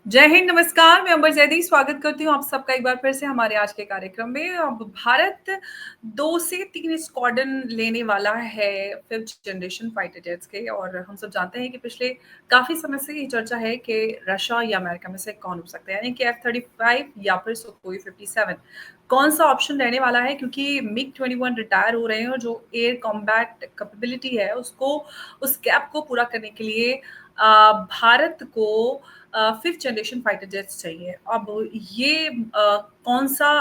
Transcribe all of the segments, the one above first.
जय हिंद, नमस्कार। मैं अंबर जैदी स्वागत करती हूँ आप सबका एक बार फिर से हमारे आज के कार्यक्रम में। अब भारत 2 से 3 स्क्वाड्रन लेने वाला है 5th जनरेशन फाइटर जेट्स के और हम सब जानते हैं कि पिछले काफ़ी समय से ये चर्चा है कि रशिया या अमेरिका में से कौन हो सकता है, यानी कि F-35 या फिर सुखोई 57 कौन-सा ऑप्शन रहने वाला है क्योंकि मिग-21 रिटायर हो रहे हैं और जो एयर कॉम्बैट कैपेबिलिटी है उसको उस गैप को पूरा करने के लिए भारत को 5th जनरेशन फाइटर जेट्स चाहिए। अब ये कौन-सा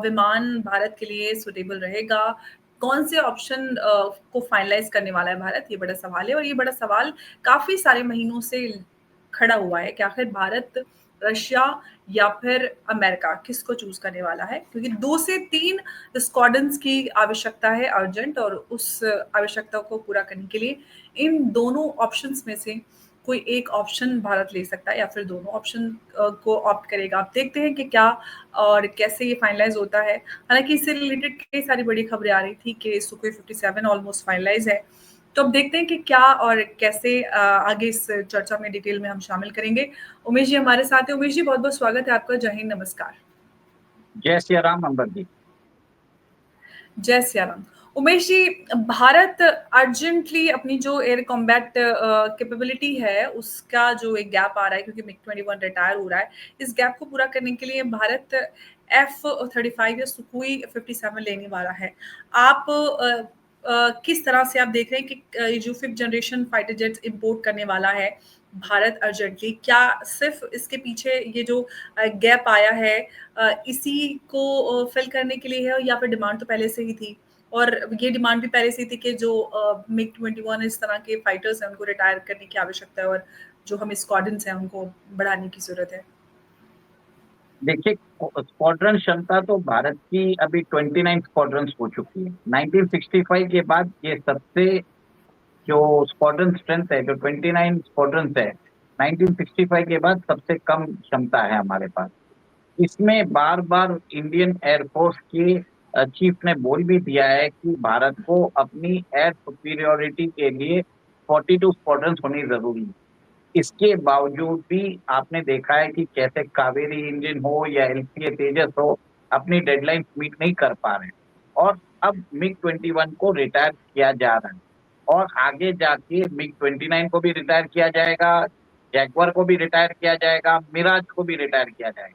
विमान भारत के लिए सूटेबल रहेगा? कौन से ऑप्शन को फाइनलाइज़ करने वाला है भारत? ये बड़ा सवाल है और ये बड़ा सवाल काफ़ी सारे महीनों से खड़ा हुआ है कि आखिर भारत, रशिया या फिर अमेरिका किसको चूज़ करने वाला है? क्योंकि 2 से 3 स्क्वाड्रन्स की आवश्यकता है अर्जेंट और उस आवश्यकता को पूरा करने के लिए इन दोनों ऑप्शंस में से कोई एक ऑप्शन भारत ले सकता है या फिर दोनों ऑप्शन को ऑप्ट करेगा। आप देखते हैं कि क्या और कैसे ये फाइनलाइज़ होता है। हालाँकि इससे रिलेटेड कई सारी बड़ी खबरें आ रही थी कि सुखोई 57 ऑलमोस्ट फाइनलाइज़ है। तो अब देखते हैं कि क्या और कैसे आगे इस चर्चा में डिटेल में हम शामिल करेंगे। उमेश जी हमारे साथ हैं। उमेश जी बहुत-बहुत स्वागत है आपका। जय हिंद, नमस्कार। जय सिया राम अंबर जी। जय सिया राम। उमेश जी, भारत अर्जेंटली अपनी जो एयर कॉम्बैट कैपेबिलिटी है, उसका जो एक गैप आ रहा है क्योंकि मिग-21 रिटायर हो रहा है, इस गैप को पूरा करने के लिए भारत F-35 या सुखोई 57 लेने वाला है। आप किस तरह से आप देख रहे हैं कि ये जो 5th generation fighter jets import करने वाला है भारत अर्जेंटली, क्या सिर्फ़ इसके पीछे ये जो गैप आया है इसी को फिल करने के लिए है या फिर डिमांड तो पहले से ही थी? और ये डिमांड भी पहले से ही थी कि जो मिग-21 इस तरह के फाइटर्स हैं, उनको रिटायर करने की आवश्यकता है और जो हमें स्क्वाड्रन्स हैं, उनको बढ़ाने की ज़रूरत है। देखिए, स्क्वाड्रन क्षमता तो भारत की अभी 29 स्क्वाड्रन्स हो चुकी है। 1965 के बाद ये सबसे जो स्क्वाड्रन स्ट्रेंथ है, जो 29 स्क्वाड्रन्स है, 1965 के बाद सबसे कम क्षमता है हमारे पास। इसमें बार-बार इंडियन एयर फोर्स के चीफ ने बोल भी दिया है कि भारत को अपनी एयर सुपीरियॉरिटी के लिए 42 स्क्वाड्रन्स होनी ज़रूरी है। इसके बावजूद भी आपने देखा है कि कैसे कावेरी इंजन हो या एलसीए तेजस हो, अपनी डेडलाइन मीट नहीं कर पा रहे हैं और अब मिग-21 को रिटायर किया जा रहा है और आगे जाके मिग-29 को भी रिटायर किया जाएगा, जैगुआर को भी रिटायर किया जाएगा, मिराज को भी रिटायर किया जाएगा।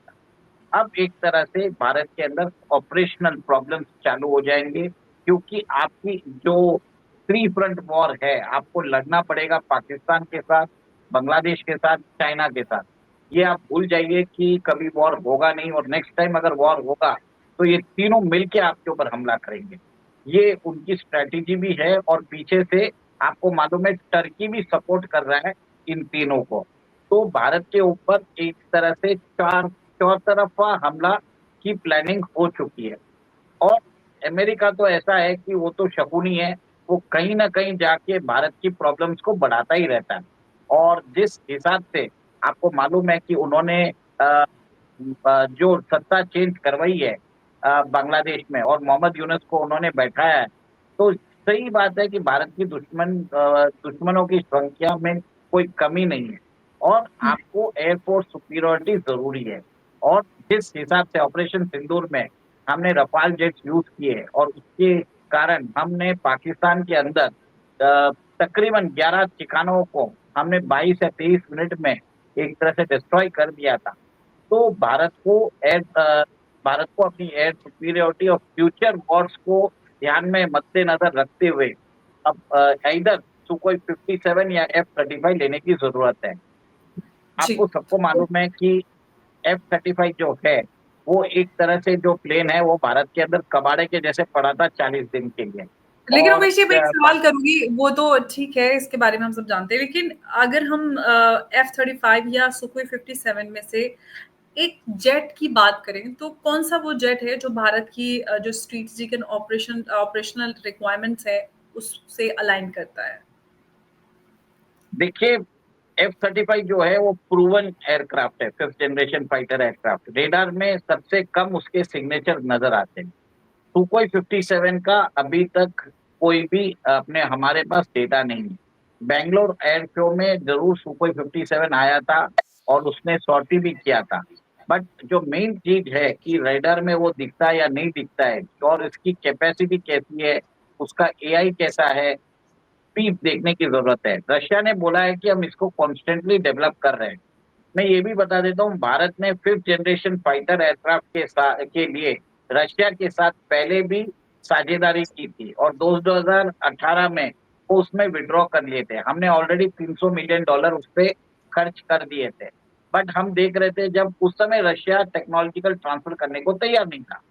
अब एक तरह से भारत के अंदर ऑपरेशनल प्रॉब्लम्स चालू हो जाएँगे क्योंकि आपकी जो थ्री फ्रंट वॉर है, आपको लड़ना पड़ेगा पाकिस्तान के साथ, बांग्लादेश के साथ, चाइना के साथ। ये आप भूल जाइए कि कभी वॉर होगा नहीं और नेक्स्ट टाइम अगर वॉर होगा, तो ये तीनों मिलके आपके ऊपर हमला करेंगे। ये उनकी स्ट्रैटेजी भी है और पीछे से आपको मालूम है टर्की भी सपोर्ट कर रहा है इन तीनों को। तो भारत के ऊपर एक तरह से चौतरफा हमला की प्लानिंग हो चुकी है और अमेरिका तो ऐसा है कि वो तो शकुनी है, वो कहीं न कहीं जाके भारत की प्रॉब्लम्स को बढ़ाता ही रहता है और जिस हिसाब से आपको मालूम है कि उन्होंने जो सत्ता चेंज करवाई है बांग्लादेश में और मोहम्मद यूनुस को उन्होंने बैठाया है, तो सही बात है कि भारत की दुश्मनों की संख्या में कोई कमी नहीं है और हुँ। आपको एयरफोर्स सुपीरियॉरिटी ज़रूरी है और जिस हिसाब से ऑपरेशन सिंदूर में हमने रफाल जेट्स यूज़ किए और उसके कारण हमने पाकिस्तान के अंदर तकरीबन 11 ठिकानों को हमने 22 या 23 मिनट में एक तरह से डिस्ट्रॉय कर दिया था। तो भारत को अपनी एयर सुपीरियॉरिटी और फ्यूचर वॉर्स को ध्यान में मद्देनज़र रखते हुए अब ईदर सुखोई 57 या F-35 लेने की ज़रूरत है। जी। आपको सबको तो मालूम है कि F-35 जो है, वो एक तरह से जो प्लेन है, वो भारत के अंदर कबाड़े के जैसे पड़ा था 40 दिन के लिए लेकिन और उमेश जी मैं एक पा सवाल करूँगी, वो तो ठीक है, इसके बारे में हम सब जानते हैं, लेकिन अगर हम F-35 या सुखोई 57 में से एक जेट की बात करें, तो कौन-सा वो जेट है जो भारत की जो स्ट्रैटेजिक एंड ऑपरेशनल रिक्वायरमेंट्स है, उससे अलाइन करता है? देखिए, F-35 जो है वो प्रूवन एयरक्राफ्ट है, 5th generation fighter aircraft. Radar में सबसे कम उसके सिग्नेचर नज़र आते हैं। सुखोई 57 का अभी तक कोई भी अपने हमारे पास डेटा नहीं है। बैंगलोर एयर शो में ज़रूर सुखोई 57 आया था और उसने सॉर्टी भी किया था। बट जो मेन चीज है कि रेडार में वो दिखता है या नहीं दिखता है, और इसकी कैपेसिटी कैसी है, उसका एआई कैसा है, भी देखने की जरूरत है। रशिया ने बोला है कि हम इसको कॉन्स्टेंटली डेवलप कर रहे हैं। मैं ये भी बता देता हूँ, भारत ने 5th जनरेशन फाइटर एयरक्राफ्ट के लिए रशिया के साथ पहले भी साझेदारी की थी, और 2018 में वो उसमें विड्रॉ कर लिए थे। हमने ऑलरेडी $300 मिलियन उस पे खर्च कर दिए थे। बट हम देख रहे थे जब उस समय रशिया टेक्नोलॉजिकल ट्रांसफर करने को तैयार नहीं था।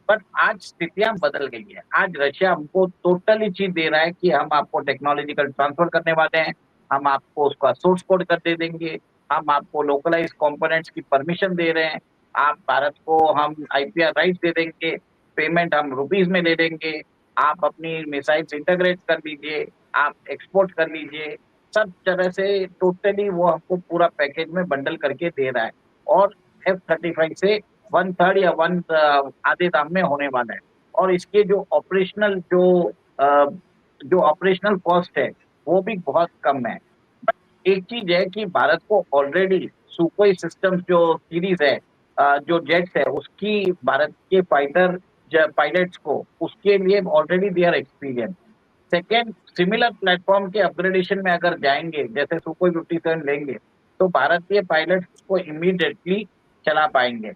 बट आज स्थितियां बदल गई है। आज रशिया हमको टोटली चीज दे रहा है कि हम आपको टेक्नोलॉजिकल ट्रांसफर करने वाले हैं, हम आपको उसका सोर्स कोड कर दे देंगे, हम आपको लोकलाइज कंपोनेंट्स की परमिशन दे रहे हैं, आप भारत को हम आईपीआर राइट्स दे देंगे, पेमेंट हम रुपीज में ले लेंगे, आप अपनी मिसाइल्स इंटीग्रेट कर लीजिए, आप एक्सपोर्ट कर लीजिए। सब तरह से टोटली वो हमको पूरा पैकेज में बंडल करके दे रहा है। और F-35 से 1/3 या आधे दाम में होने वाला है। और इसके जो ऑपरेशनल कॉस्ट है वो भी बहुत कम है। एक चीज है कि भारत को ऑलरेडी सुकोई सिस्टम जो सीरीज है, जो जेट्स है, उसकी भारत के पायलट्स को उसके लिए already they are experience. Second, similar platform के अपग्रेडेशन में अगर जाएंगे, जैसे सुकोई 57 लेंगे, तो भारतीय पायलट को इमीडिएटली चला पाएंगे।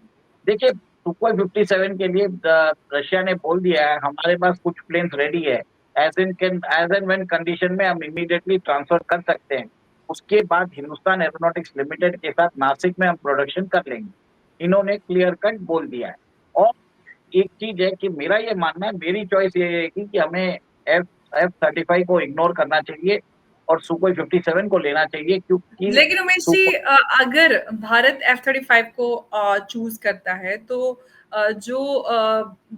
देखिए, सुकोई 57 के लिए रशिया ने बोल दिया है हमारे पास कुछ प्लेन्स रेडी है, एज एंड व्हेन कंडीशन में हम इमीडिएटली ट्रांसफर कर सकते हैं। उसके बाद हिंदुस्तान एरोनॉटिक्स लिमिटेड के साथ नासिक में हम प्रोडक्शन कर लेंगे। इन्होंने क्लियर कट बोल दिया है। और एक चीज है कि मेरा ये मानना है, मेरी चॉइस ये है कि हमें एफ F-35 को इग्नोर करना चाहिए और सुकोई 57 को लेना चाहिए, क्योंकि लेकिन उमेश जी, सुकोई अगर भारत F-35 को चूज करता है तो जो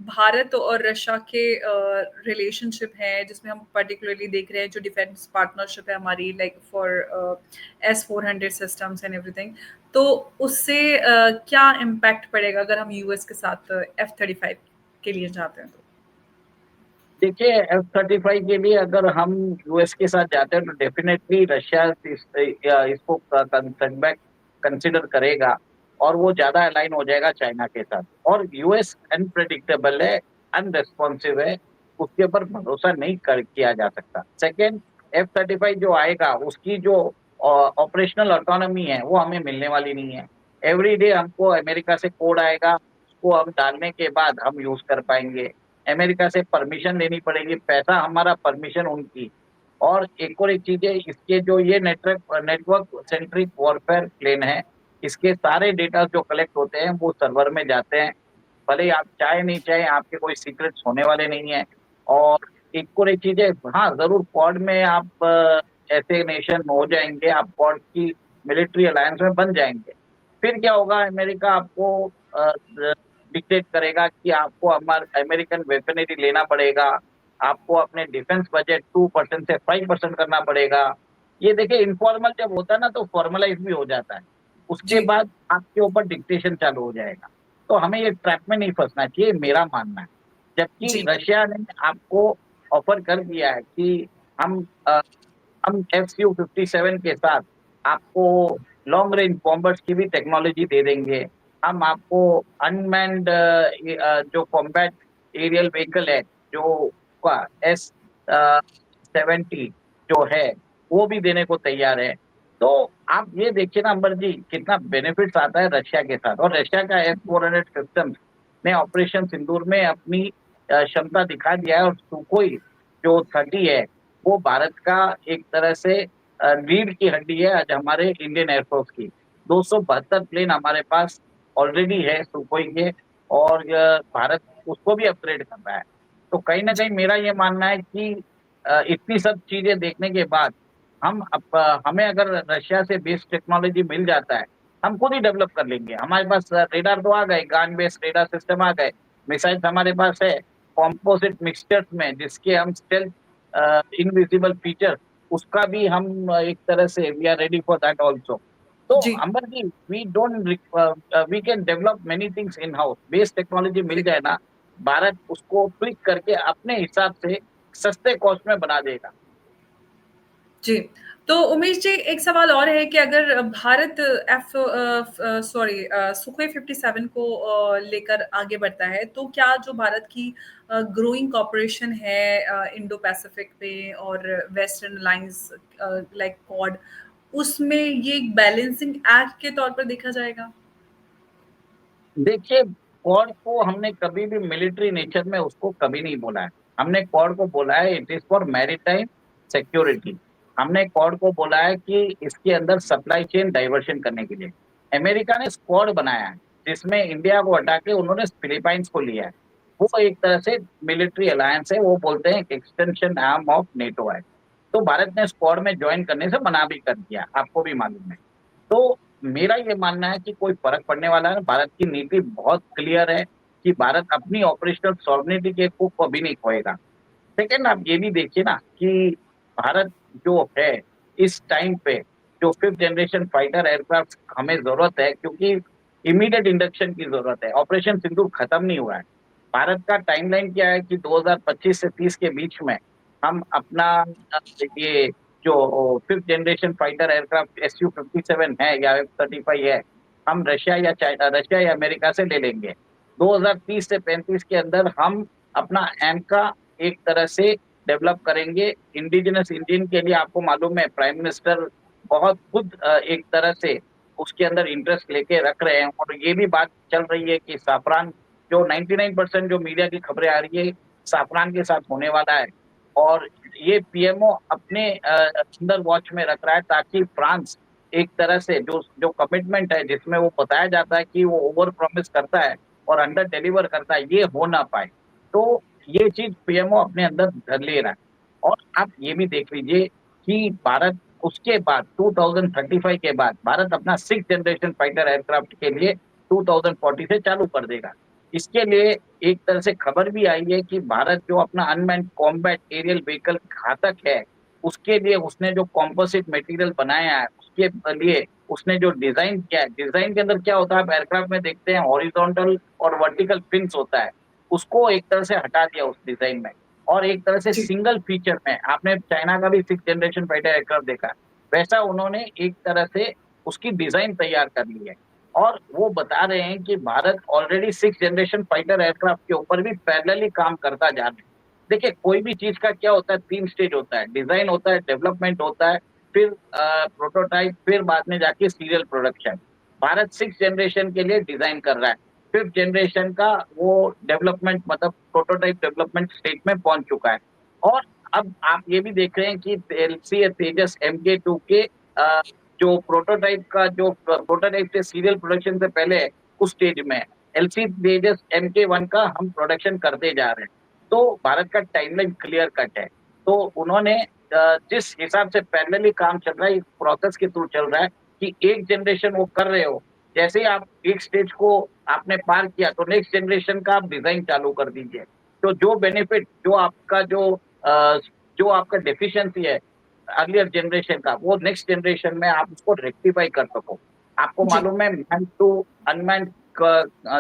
भारत और रशिया के रिलेशनशिप है, जिसमें हम पर्टिकुलरली देख रहे हैं जो डिफेंस पार्टनरशिप है हमारी, like for S-400 systems and everything, तो उससे क्या इम्पैक्ट पड़ेगा अगर हम यूएस के साथ F-35 के लिए जाते हैं तो? देखिए, F-35 के लिए अगर हम यूएस के साथ जाते हैं तो डेफिनेटली रशिया इसको सेटबैक कंसिडर करेगा, और वो ज्यादा अलाइन हो जाएगा चाइना के साथ। और यूएस अनप्रेडिक्टेबल है, अनरेस्पॉन्सिव है, उसके ऊपर भरोसा नहीं किया जा सकता। सेकेंड, F-35 जो आएगा उसकी जो ऑपरेशनल ऑटोनॉमी है वो हमें मिलने वाली नहीं है। एवरी डे हमको अमेरिका से कोड आएगा, उसको हम डालने के बाद हम यूज कर पाएंगे। अमेरिका से परमिशन लेनी पड़ेगी, पैसा हमारा, परमिशन उनकी। और एक चीज है, इसके जो ये नेटवर्क सेंट्रिक वॉरफेयर प्लेन है, इसके सारे डेटा जो कलेक्ट होते हैं वो सर्वर में जाते हैं। भले ही आप चाहे नहीं चाहे, आपके कोई सीक्रेट्स होने वाले नहीं है। और एक चीज है, हाँ जरूर क्वाड में आप ऐसे नेशन हो जाएंगे, आप क्वाड की मिलिट्री अलायंस में बन जाएंगे। फिर क्या होगा, अमेरिका आपको डिक्टेट करेगा कि आपको हमारा अमेरिकन वेपनरी लेना पड़ेगा, आपको अपने डिफेंस बजट 2% से 5% करना पड़ेगा। ये देखिए, इनफॉर्मल जब होता है ना तो फॉर्मलाइज भी हो जाता है। उसके जी, बाद आपके ऊपर डिक्टेशन चालू हो जाएगा। तो हमें ये ट्रैप में नहीं फंसना चाहिए, मेरा मानना है। जबकि जी, रशिया ने आपको ऑफर कर दिया है कि हम अ, हम Su-57 के साथ आपको लॉन्ग रेंज बॉम्बर्स की भी टेक्नोलॉजी दे देंगे। हम आपको अनमैन्ड जो कॉम्बैट एरियल व्हीकल है, जो S-70 जो है, वो भी देने को तैयार है। तो आप ये देखिए ना अंबर जी, कितना बेनिफिट्स आता है रशिया के साथ। और रशिया का S-400 सिस्टम ने ऑपरेशन सिंदूर में अपनी क्षमता दिखा दिया है। और सुखोई जो 30 है, वो भारत का एक तरह से रीढ़ की हड्डी है आज हमारे इंडियन एयरफोर्स की। 272 प्लेन हमारे पास ऑलरेडी है सुखोई के, और भारत उसको भी अपग्रेड कर रहा है। तो कहीं ना कहीं मेरा ये मानना है कि इतनी सब चीजें देखने के बाद हमें अगर रशिया से बेस्ड टेक्नोलॉजी मिल जाता है, हम खुद ही डेवलप कर लेंगे। हमारे पास रेडार तो आ गए, गान बेस्ड रेडार सिस्टम आ गए, मिसाइल्स हमारे पास है कॉम्पोजिट मिक्सचर्स में, जिसके हम स्टेल्थ इनविजिबल फीचर, उसका भी हम एक तरह से we are ready for that also. तो जी, Amber ji, we can develop many things in house. Base technology मिल जी। जाए ना, भारत उसको ट्विक करके अपने हिसाब से सस्ते कॉस्ट में बना देगा। जी। तो उमेश जी, एक सवाल और है कि अगर भारत सुखोई 57 को लेकर आगे बढ़ता है, तो क्या जो भारत की ग्रोइंग कॉर्पोरेशन है इंडो पैसिफिक में और वेस्टर्न अलायंस लाइक क्वाड, उसमें ये एक बैलेंसिंग एक्ट के तौर पर देखा जाएगा? देखिए, क्वाड को हमने कभी भी मिलिट्री नेचर में उसको कभी नहीं बोला है। हमने क्वाड को बोला है it is for maritime security. हमने क्वाड को बोला है कि इसके अंदर सप्लाई चेन डाइवर्शन करने के लिए। अमेरिका ने स्क्वाड बनाया है, जिसमें इंडिया को हटा के उन्होंने फिलीपाइंस को लिया है। वो एक तरह से मिलिट्री अलायंस है, वो बोलते हैं एक्सटेंशन आर्म ऑफ नेटो है। तो भारत ने स्क्वाड में जॉइन करने से मना भी कर दिया, आपको भी मालूम है। तो मेरा ये मानना है कि कोई फ़र्क पड़ने वाला है। भारत की नीति बहुत क्लियर है कि भारत अपनी ऑपरेशनल सॉवरेनिटी के को कभी नहीं खोएगा। सेकंड, आप ये भी देखिए ना कि भारत जो है इस टाइम पे जो 5th जनरेशन फाइटर एयरक्राफ्ट हमें ज़रूरत है, क्योंकि इमीडिएट इंडक्शन की ज़रूरत है। ऑपरेशन सिंदूर खत्म नहीं हुआ है। भारत का टाइमलाइन क्या है कि 2025 से 30 के बीच में हम अपना ये जो 5th generation fighter aircraft Su-57 है या F-35 है, हम रशिया या अमेरिका से ले लेंगे। 2030 से 35 के अंदर हम अपना एमका एक तरह से डेवलप करेंगे। इंडिजिनस इंडियन के लिए आपको मालूम है प्राइम मिनिस्टर बहुत खुद एक तरह से उसके अंदर इंटरेस्ट लेके रख रहे हैं, और ये भी बात चल रही है कि साफ़रान जो 99% जो मीडिया की खबरें आ रही है, साफ़रान के साथ होने वाला है। और ये पीएमओ अपने अंडर वॉच में रख रहा है, ताकि फ्रांस एक तरह से जो जो कमिटमेंट है जिसमें वो बताया जाता है कि वो ओवर प्रॉमिस करता है और अंडर डिलीवर करता है, ये हो ना पाए। तो ये चीज़ पीएमओ अपने अंदर धर ले रहा है। और आप ये भी देख लीजिए कि भारत उसके बाद 2035 के बाद भारत अपना 6th जनरेशन फाइटर एयरक्राफ्ट के लिए 2040 से चालू कर देगा। इसके लिए एक तरह से खबर भी आई है कि भारत जो अपना अनमैन्ड कॉम्बैट एरियल व्हीकल घातक है, उसके लिए उसने जो कंपोजिट मटेरियल बनाया है, उसके लिए उसने जो डिज़ाइन किया है, डिज़ाइन के अंदर क्या होता है, आप एयरक्राफ्ट में देखते हैं हॉरिज़ॉन्टल और वर्टिकल फिन्स होता है, उसको एक तरह से हटा दिया उस डिज़ाइन में, और एक तरह से जी। सिंगल फीचर में आपने चाइना का भी 6th जनरेशन फाइटर एयरक्राफ्ट देखा है, वैसा उन्होंने एक तरह से उसकी डिज़ाइन तैयार कर ली है। और वो बता रहे हैं कि Bharat already 6th generation fighter aircraft के ऊपर भी पैरेलली काम करता जा रहा है। देखिए, कोई भी चीज़ का क्या होता है, 3 स्टेज होता है, डिज़ाइन होता है, डेवलपमेंट होता है, फिर प्रोटोटाइप, फिर बाद में जाके serial production. Bharat 6th generation के लिए डिज़ाइन कर रहा है। 5th जनरेशन का वो डेवलपमेंट मतलब प्रोटोटाइप डेवलपमेंट स्टेज में पहुँच चुका है। और अब आप ये भी देख रहे हैं कि एलसीए तेजस एमके-2 के जो प्रोटोटाइप से सीरियल प्रोडक्शन से पहले उस स्टेज में एलसी तेजस एमके-1 का हम प्रोडक्शन करते जा रहे हैं। तो भारत का टाइमलाइन क्लियर कट है। तो उन्होंने जिस हिसाब से पैरेलली काम चल रहा है, इस प्रोसेस के थ्रू चल रहा है कि एक जनरेशन वो कर रहे हो, जैसे ही आप एक स्टेज को आपने पार किया, तो नेक्स्ट जनरेशन का आप डिज़ाइन चालू कर दीजिए। तो जो बेनिफिट अ, जो आपका डेफिशिएंसी है अर्लियर जनरेशन का, वो नेक्स्ट जनरेशन में आप उसको रेक्टिफाई कर सको। आपको जी। मालूम है मैन टू अनमैन्ड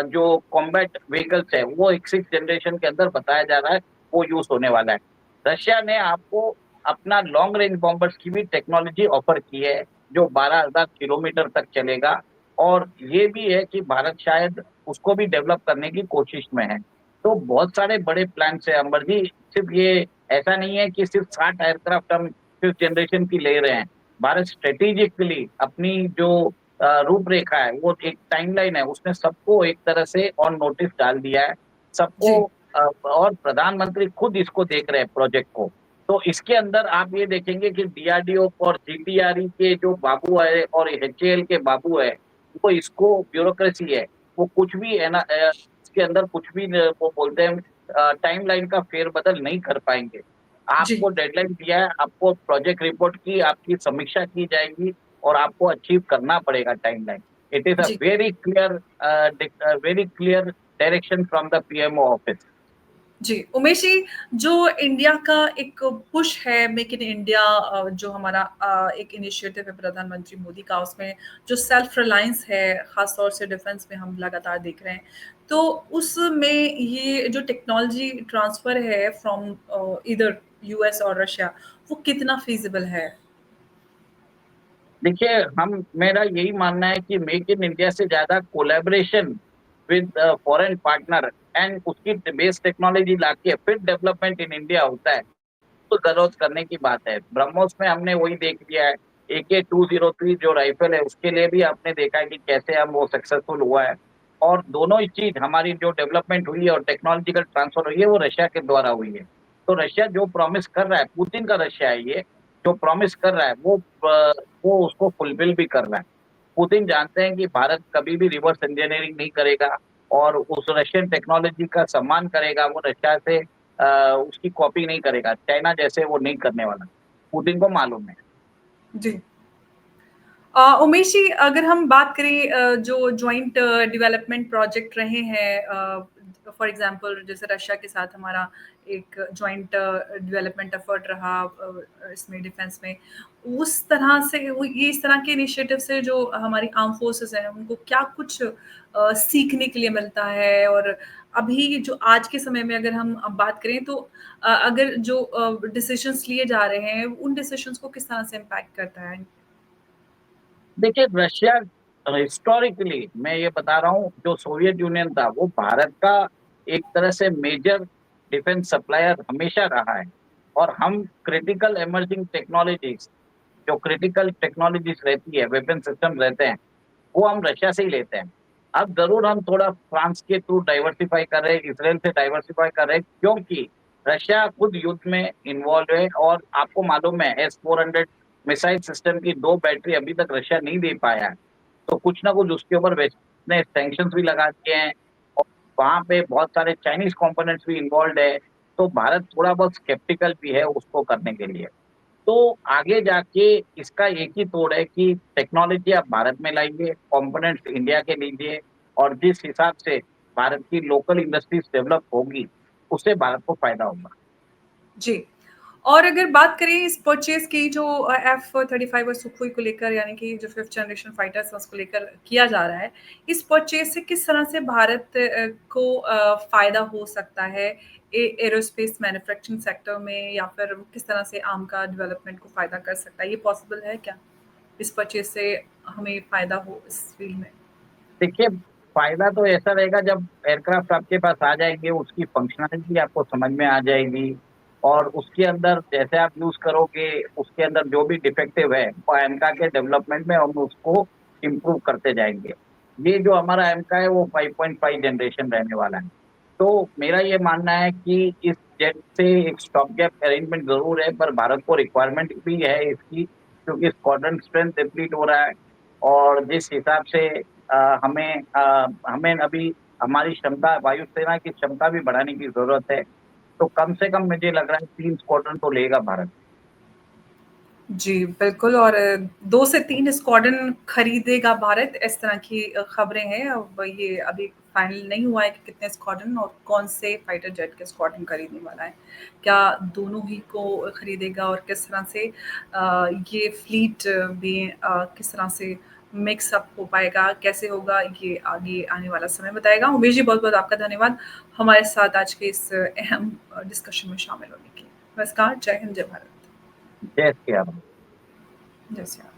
जो कॉम्बैट व्हीकल्स है, वो एक 6th जनरेशन के अंदर बताया जा रहा है, वो यूज़ होने वाला है। रशिया ने आपको अपना लॉन्ग रेंज बॉम्बर्स की भी टेक्नोलॉजी ऑफर की है, जो 12,000 किलोमीटर तक चलेगा, और ये भी है कि भारत शायद उसको भी डेवलप करने की कोशिश में है। तो बहुत सारे बड़े प्लान्स हैं अंबर जी, सिर्फ़ ये ऐसा नहीं है कि सिर्फ़ 60 एयरक्राफ्ट हम 5th जनरेशन की ले रहे हैं। भारत स्ट्रैटेजिकली अपनी जो रूपरेखा है, वो एक टाइमलाइन है, उसने सबको एक तरह से ऑन नोटिस डाल दिया है। सबको जी। और प्रधानमंत्री खुद इसको देख रहे हैं प्रोजेक्ट को। तो इसके अंदर आप ये देखेंगे कि डीआरडीओ और जीपीआरई के जो बाबू है और एचएएल के बाबू है, वो इसको ब्यूरोक्रेसी है, वो कुछ भी है ना इसके अंदर कुछ भी न वो बोलते हैं टाइमलाइन का फेर-बदल नहीं कर पाएँगे। जी। आपको डेडलाइन दिया है, आपको प्रोजेक्ट रिपोर्ट की आपकी समीक्षा की जाएगी और आपको अचीव करना पड़ेगा टाइमलाइन। इट इज़ अ जी। Very clear direction from the PMO office. जी, उमेश जी, जो इंडिया का एक पुश है मेक इन इंडिया जो हमारा एक इनिशिएटिव है प्रधानमंत्री मोदी का, उसमें जो सेल्फ रिलायंस है, ख़ास तौर से डिफेंस में हम लगातार देख रहे हैं। तो उसमें ये जो टेक्नोलॉजी ट्रांसफ़र है फ्रॉम ईदर यूएस और रशिया, वो कितना फ़ीज़िबल है? देखिए, हम मेरा यही मानना है कि मेक इन इंडिया से ज़्यादा collaboration with foreign partner and उसकी बेस टेक्नोलॉजी लाके फिर डेवलपमेंट इन इंडिया होता है, तो ज़रूरत करने की बात है। ब्रह्मोस में हमने वही देख लिया है, AK-203 जो राइफ़ल है, उसके लिए भी आपने देखा है कि कैसे हम वो सक्सेसफुल हुआ है और दोनों ही चीज़ हमारी जो डेवलपमेंट हुई है और टेक्नोलॉजिकल ट्रांसफर हुई है, वो रशिया के द्वारा हुई है। तो रशिया जो प्रॉमिस कर रहा है, पुतिन का रशिया है ये, जो प्रॉमिस कर रहा है, वो उसको फुलफिल भी कर रहा है। पुतिन जानते हैं कि भारत कभी भी रिवर्स इंजीनियरिंग नहीं करेगा और उस रशियन टेक्नोलॉजी का सम्मान करेगा, वो रशिया से उसकी कॉपी नहीं करेगा, चाइना जैसे वो नहीं करने वाला, पुतिन को मालूम है। जी। उमेश जी, अगर हम बात करें जो जॉइंट डेवलपमेंट प्रोजेक्ट रहे हैं, फॉर एग्जांपल जैसे रशिया के साथ हमारा एक जॉइंट डेवलपमेंट एफर्ट रहा इसमें डिफेंस में, उस तरह से ये इस तरह के इनिशिएटिव से जो हमारी आर्म फोर्सेस हैं उनको क्या कुछ सीखने के लिए मिलता है? और अभी जो आज के समय में अगर हम अब बात करें तो अगर जो डिसीजंस लिए जा रहे हैं उन डिसीजंस को किस तरह से इम्पैक्ट करता है? देखिए, रशिया हिस्टोरिकली मैं ये बता रहा हूँ, जो सोवियत यूनियन था, वो भारत का एक तरह से मेजर डिफेंस सप्लायर हमेशा रहा है और हम क्रिटिकल इमर्जिंग टेक्नोलॉजीज़ जो क्रिटिकल टेक्नोलॉजीज़ रहती है, वेपन सिस्टम रहते हैं, वो हम रशिया से ही लेते हैं। अब ज़रूर हम थोड़ा फ्रांस के थ्रू डाइवर्सिफ़ाई कर रहे हैं, इज़राइल से डाइवर्सिफ़ाई कर रहे हैं, क्योंकि रशिया खुद युद्ध में इन्वॉल्व है और आपको मालूम है S-400 मिसाइल सिस्टम की 2 बैटरी अभी तक रशिया नहीं दे पाया है। तो कुछ ना कुछ उसके ऊपर वेस्ट ने सैंक्शंस भी लगा दिए हैं और वहाँ पे बहुत सारे चाइनीज़ कंपोनेंट्स भी इन्वॉल्व्ड है, तो भारत थोड़ा बहुत स्केप्टिकल भी है उसको करने के लिए। तो आगे जाके इसका एक ही तोड़ है कि टेक्नोलॉजी आप भारत में लाइए, कंपोनेंट्स इंडिया के लीजिए और जिस हिसाब से भारत की लोकल इंडस्ट्रीज डेवलप होगी, उससे भारत को फ़ायदा होगा। जी। और अगर बात करें इस परचेज़ की जो F-35 और सुखोई को लेकर यानी कि जो 5th जनरेशन फाइटर्स हैं उसको लेकर किया जा रहा है, इस परचेज़ से किस तरह से भारत को फ़ायदा हो सकता है एरोस्पेस मैन्युफैक्चरिंग सेक्टर में या फिर किस तरह से आर्म का डेवलपमेंट को फ़ायदा कर सकता है? ये पॉसिबल है क्या? इस परचेज़ से हमें फ़ायदा हो इस फ़ील्ड में? देखिए, फ़ायदा तो ऐसा रहेगा जब एयरक्राफ्ट आपके पास आ जाएँगे, उसकी फंक्शनैलिटी आपको समझ में आ जाएगी और उसके अंदर जैसे आप यूज़ करोगे, उसके अंदर जो भी डिफेक्टिव है, वो एमका के डेवलपमेंट में हम उसको इम्प्रूव करते जाएँगे। ये जो हमारा एमका है, वो 5.5 जनरेशन रहने वाला है। तो मेरा ये मानना है कि इस जेट से एक स्टॉप गैप अरेंजमेंट ज़रूर है, पर भारत को रिक्वायरमेंट भी है इसकी, क्योंकि स्क्वाड्रन स्ट्रेंथ डिप्लीट हो रहा है और जिस हिसाब से हमें अभी हमारी क्षमता वायुसेना की क्षमता भी बढ़ाने की ज़रूरत है। तो कम से कम मुझे लग रहा है 3 स्क्वाड्रन तो लेगा भारत। जी, बिल्कुल और 2 से 3 स्क्वाड्रन खरीदेगा भारत, इस तरह की खबरें हैं। अब ये अभी फाइनल नहीं हुआ है कि कितने स्क्वाड्रन और कौन से फाइटर जेट के स्क्वाड्रन खरीदने वाला है। क्या दोनों ही को खरीदेगा और किस तरह से ये फ्लीट भी किस तरह से मिक्स अप हो पाएगा, कैसे होगा, ये आगे आने वाला समय बताएगा। उमेश जी, बहुत-बहुत आपका धन्यवाद हमारे साथ आज के इस अहम डिस्कशन में शामिल होने के लिए। नमस्कार, जय हिंद, जय भारत। जय श्री राम। जय श्री राम।